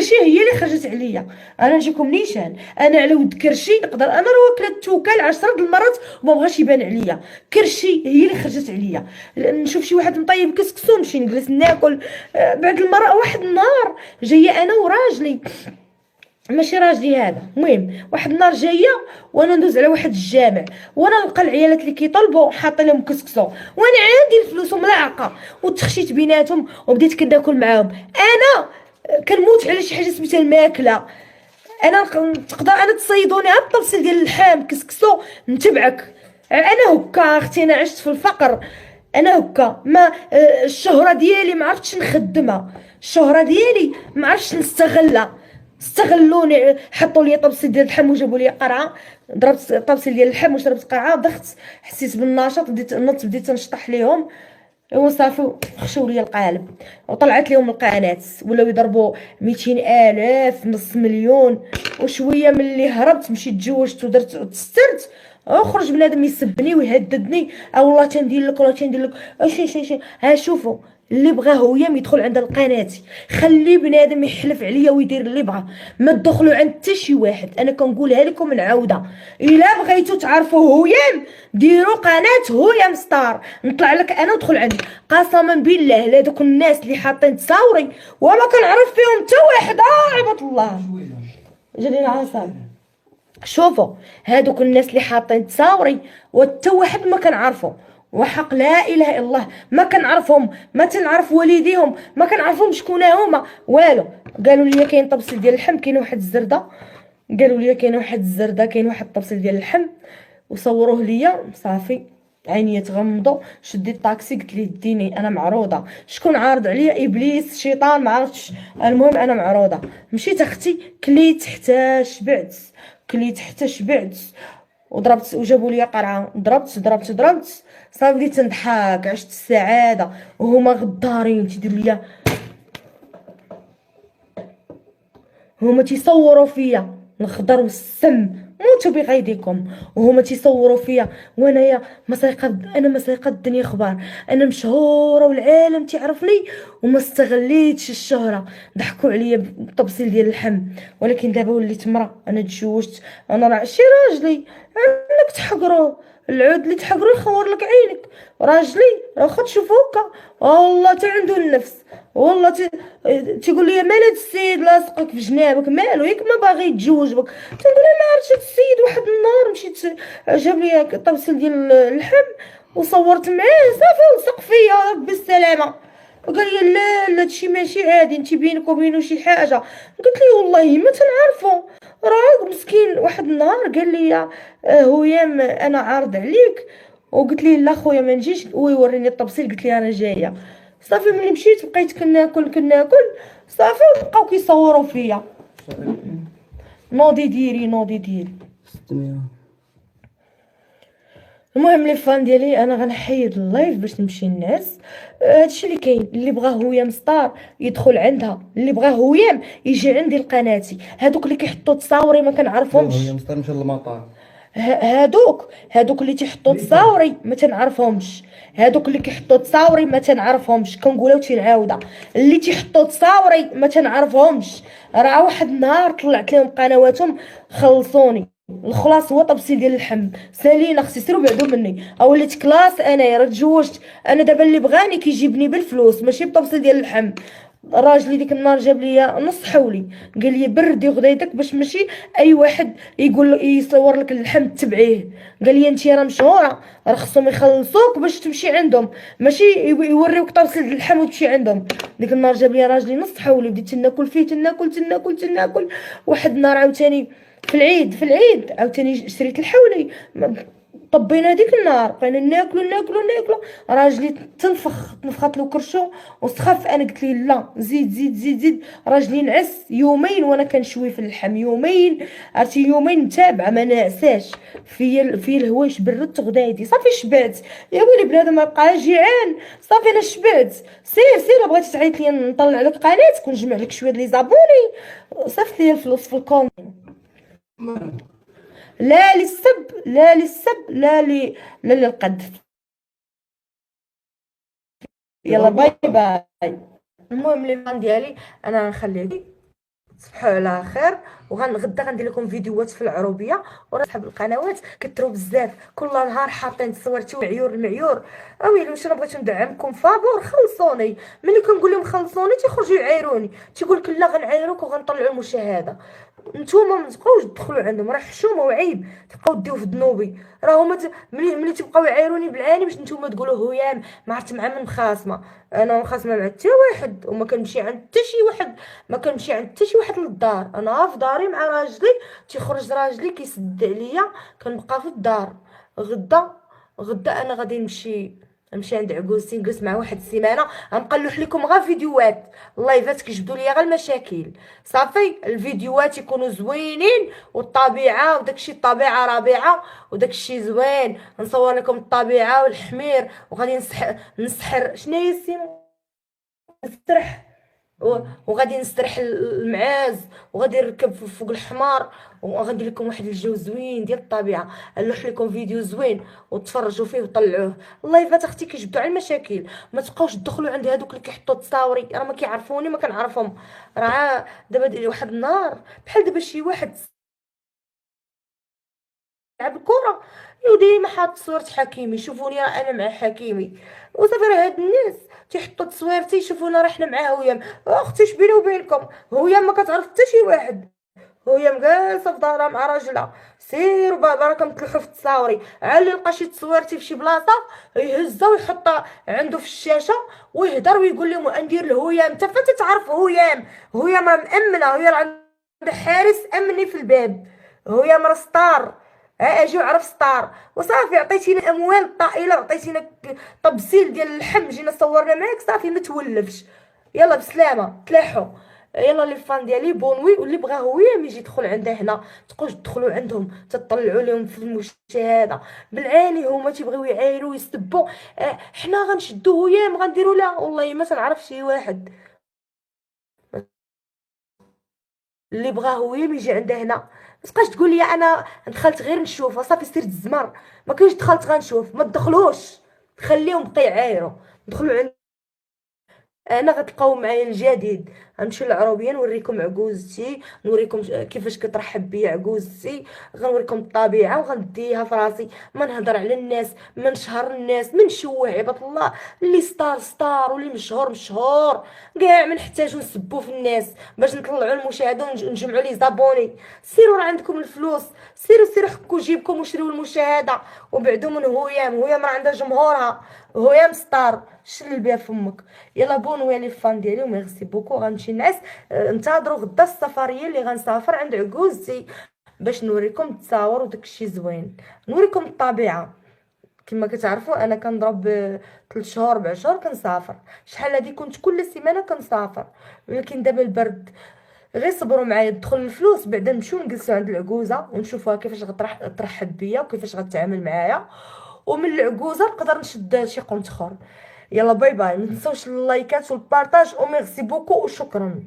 كرشي هي اللي خرجت عليا. انا نجيكم نيشان، انا على ود كرشي نقدر انا راه واكله التوكل 10 د المرات وما بغاش يبان عليا. كرشي هي اللي خرجت عليا. نشوف شي واحد مطيب كسكسو نمشي نجلس ناكل. بعد المرأة واحد النهار جايه انا وراجلي، ماشي راجلي هذا، المهم واحد النهار جايه وانا ندوز على واحد الجامع، وانا نلقى العيالات اللي كيطلبوا حاطين لهم كسكسو، وانا عندي الفلوس وملعقه، وتخشيت بيناتهم وبديت كناكل معاهم. انا كنموت على شي حاجه سميتها الماكله. انا تقدر انا تصيدوني على الطبسيل ديال اللحام كسكسو نتبعك. انا هكا اختي، انا عشت في الفقر. انا هكا ما الشهره ديالي ما عرفتش نخدمها، الشهره ديالي ما عرفتش نستغلها. استغلوني، حطوا لي طبسيل ديال اللحم وجابوا لي قرعه، ضربت طبسيل ديال اللحم وشربت قرعه، ضغط، حسيت بالنشاط، بديت نط، بديت نشطح ليهم وصافي خشوا لي القالب وطلعت لهم القناه، ولاو يضربوا 200,000 نص مليون وشويه. ملي هربت مشيت تزوجت ودرت تسترت، خرج بنادم يسبني ويهددني، والله تندير لك والله تندير لك شي. ها شوفوا، اللي بغى هو يدخل عند القناه، خلي بنادم يحلف عليا ويدير اللي بغى، ما تدخلوا عند حتى شي واحد. انا كنقولها لكم العوده، الا بغيتوا تعرفوا هويام ديروا قناه هويام ستار، نطلع لك انا ودخل عندي. قسما بالله لهذوك الناس اللي حاطين تصاوري وما كنعرف فيهم حتى واحد، عباد الله جالينا عصام. شوفوا هادوك الناس اللي حاطين تصاوري وحتى واحد ما كنعرفو، وحق لا اله الا الله ما كنعرفهم، ما تنعرف والديهم، ما كنعرفهم شكون هما والو. قالوا لي كاين طبسيل ديال اللحم، كاين واحد الزرده، قالوا لي كاين واحد الزرده، كاين واحد الطبسيل ديال اللحم، وصوروه ليا. صافي عينيا تغمضوا، شديت الطاكسي قلت ليه ديني انا معروضه. شكون عارض عليا؟ ابليس، شيطان، ما عرفتش. المهم انا معروضه. مشيت اختي كليت حتى شبعت، كليت حتى شبعت وضربت، وجابوا لي قرعه، ضربت صافي بديت نضحك، عشت السعاده. وهما غدارين تيديروا ليا، هما تيصوروا فيا الخضر والسم، موتوا بغيظكم. وهما تيصوروا فيا وانايا انا ما سايقه الدنيا خبار، انا مشهوره والعالم تعرفني وما استغليتش الشهره. ضحكوا عليا بالطبسيل ديال اللحم. ولكن دابا وليت مرا، انا تزوجت، انا راه شي راجلي انك تحقرو، العود اللي تحقرو يخور لك عينك. راجلي واخا تشوفو هكا والله تا عنده النفس، والله تيقول لي مال هاد السيد لاصقك في جنابك، مالو ياك ما باغي يتزوج بك. تنقول له ما عرفتش هاد السيد، واحد النهار مشيت جاب لي طبسيل ديال اللحم وصورت معاه، صافي لصق فيا بالسلامه. وقال لي لا هادشي ماشي عادي، انت بينك وبينه شي حاجه. قلت لي والله ما تنعرفو، راه مسكين. واحد النهار قال لي هويام انا عارض عليك، وقلت ليه لا خويا ما نجيش، هو يوريني الطبسيل، قلت ليه انا جايه. صافي ملي مشيت بقيت كناكل صافي، وبقاو كيصوروا فيا. نوضي ديري. 600. المهم لي فان ديالي انا غنحيد اللايف باش نمشي الناس. هادشي اللي كاين. اللي بغى هويام ستار يدخل عندها، اللي بغى هويام يجي عندي لقناتي. هادوك اللي كيحطوا تصاوري ما كنعرفهمش، هي مصدر مشى للمطار. هادوك اللي تيحطوا تصاوري ما تنعرفهمش، هادوك اللي كيحطوا تصاوري ما تنعرفهمش، كنقولها وتنعاودها، اللي تيحطوا تصاوري ما تنعرفهمش. راه واحد النهار طلعت لهم قنواتهم خلصوني. الخلاص هو طبسيل ديال اللحم، سالينا اختي سيروا بعدو مني، او وليت كلاس. انا راه تزوجت، انا دابا اللي بغاني كيجيبني بالفلوس ماشي بطبسيل ديال اللحم. راجلي ديك النهار جاب لي نص حولي، قال لي بردي غديتك باش ماشي اي واحد يقول يصور لك اللحم تبعيه. قال لي انت راه مشهوره، راه خصهم يخلصوك باش تمشي عندهم، ماشي يوريوك طبسيل اللحم وتمشي عندهم. ديك النهار جاب لي راجلي نص حولي، بديت ناكل فيه، تناكل. واحد النهار عاوتاني في العيد عاوتاني شريت الحولي، طبينا ديك النهار بقينا ناكلو. راجلي تنفخت له كرشو وسخف. انا قلت ليه لا، زيد. راجلي نعس يومين وانا كنشوي في اللحم، يومين عرفتي، يومين متابعه ما نعساش في الهواش برد غدايتي. صافي شبعت يا ويلي بنادم ما بقى جيعان. صافي انا شبعت. سير بغيتي تعيط لي نطلع لك قناتك ونجمع لك شويه لي زابوني، صيفط لي الفلوس في الكونت. لا للسب، لا للقذف. يلا باي باي. المهم لي فان ديالي انا غنخليك تصبحوا على خير. وغنغدا غندير لكم فيديوهات في العروبيه، وراه صحاب القنوات كثروا بزاف كل نهار حاطين صورتي ومعيور المعيور. اويلي واش انا بغيت ندعمكم فابور خلصوني. ملي كنقول لهم خلصوني تيخرجوا يعايروني، تيقول لك لا غنعايروك وغنطلعوا المشاهده. نتوما ما تبقاوش تدخلوا عندهم، راه حشومه وعيب تبقاو ديو في ذنوبي. راه هما ملي تبقاو يعايروني بالعاني باش نتوما تقولوا هيام ما عرفت مع من مخاصمه. انا مخاصمه مع حتى واحد، وما كنمشي عند حتى شي واحد، ما كنمشي عند حتى شي واحد للدار. انا في داري مع راجلي، تيخرج راجلي كيسد عليا كنبقى في الدار. غدا غدا انا غادي نمشي عند عكوزتي نجلس مع واحد السيمانه، غنقلح لكم غير فيديوهات اللايفات كيجبدوا ليا غير المشاكل. صافي الفيديوهات يكونوا زوينين والطبيعه وداكشي، الطبيعه ربيعه وداكشي زوين. نصور لكم الطبيعه والحمير، وغادي نسحر شنو هي السيمانه، نسرح وغادي نسترح المعاز، وغادي نركب فوق الحمار، وغندير لكم واحد الجو زوين ديال الطبيعه. نلوح لكم فيديو زوين وتفرجوا فيه وطلعوه. اللايفات اختي كيجبدوا على المشاكل، ما تبقاوش تدخلوا عند هذوك اللي كيحطوا تصاوري، راه ما كيعرفوني ما كنعرفهم. راه دابا واحد النهار بحال دابا شي واحد لعب الكره ديما حاط صورة حكيمي، شوفوني راه انا مع حكيمي. وصافي راه هاد الناس تيحطوا تصويرتي يشوفونا راه حنا مع هيام. اختي اش بيني وبينكم، هيام ما كتعرف حتى شي واحد، هيام جالسه في دارها مع راجلها. سيروا بابا راكم تلوحوا في التصاوري، على اللي لقى شي تصويرتي في شي بلاصه يهزها ويحطها عنده في الشاشه ويهضر ويقول لهم ندير لهيام. انت فين تعرف هيام؟ هيام راه مأمنه، هي راه عندها حارس امني في الباب، هيام راه ستار. اجي وعرف ستار وصافي. عطيتينا اموال طائله، عطيتينا طبسيل ديال اللحم، جينا صورنا معاك صافي ما تولفش. يلا بسلامه تلاحوا. يلا لي فان ديالي بونوي، واللي بغا هو يجي يدخل عندها هنا تبقاوش تدخلوا عندهم تطلعوا لهم في المشاهده بالعاني. هما تيبغيو يعايروا يسبوا. حنا غنشدو هيام غنديروا لا والله ما تنعرف شي واحد. اللي بغا هو يجي عندها هنا، ما تبقاش تقول لي انا دخلت غير نشوف. صافي سير تزمر، ما كاينش دخلت غنشوف، ما تدخلوش خليهم بقى يعايروا. دخلوا انا غتلقاو معايا الجديد. غنمشيو للعروبيه نوريكم عكوزتي، نوريكم كيفاش كترحب بيا عكوزتي، غنوريكم الطبيعه وغنديها في راسي. ما نهضر على الناس، ما نشهر الناس، ما نشوه عباد الله. اللي ستار ستار واللي مشهور مشهور، كاع ما نحتاجو نسبوا في الناس باش نطلعوا المشاهده ونجمعوا لي زابوني. سيروا راه عندكم الفلوس، سيروا حكوا جيبكم وشريوا المشاهده وبعدوا من هيام راه عندها جمهورها. هيام ستار شل بها فمك. يلا بونو يا لي فان ديالي وميرسي بوكو. غنمشي نعس. انتظروا غدا السفريه اللي غنسافر عند عكوزتي باش نوريكم التصاور وداكشي زوين، نوريكم الطبيعه. كما كتعرفوا انا كنضرب 3 شهور 4 شهور كنسافر. شحال هادي كنت كل سيمانه كنسافر، ولكن دابا البرد. غير صبروا معايا تدخل الفلوس بعدا نمشيو نجلسوا عند العكوزه ونشوفوها كيفاش غترحب بيا وكيفاش غتعامل معايا. ومن العكوزه نقدر نشد شي قنت اخر. يلا باي باي، ما تنساوش اللايكات والبارطاج وميرسي بوكو وشكرا.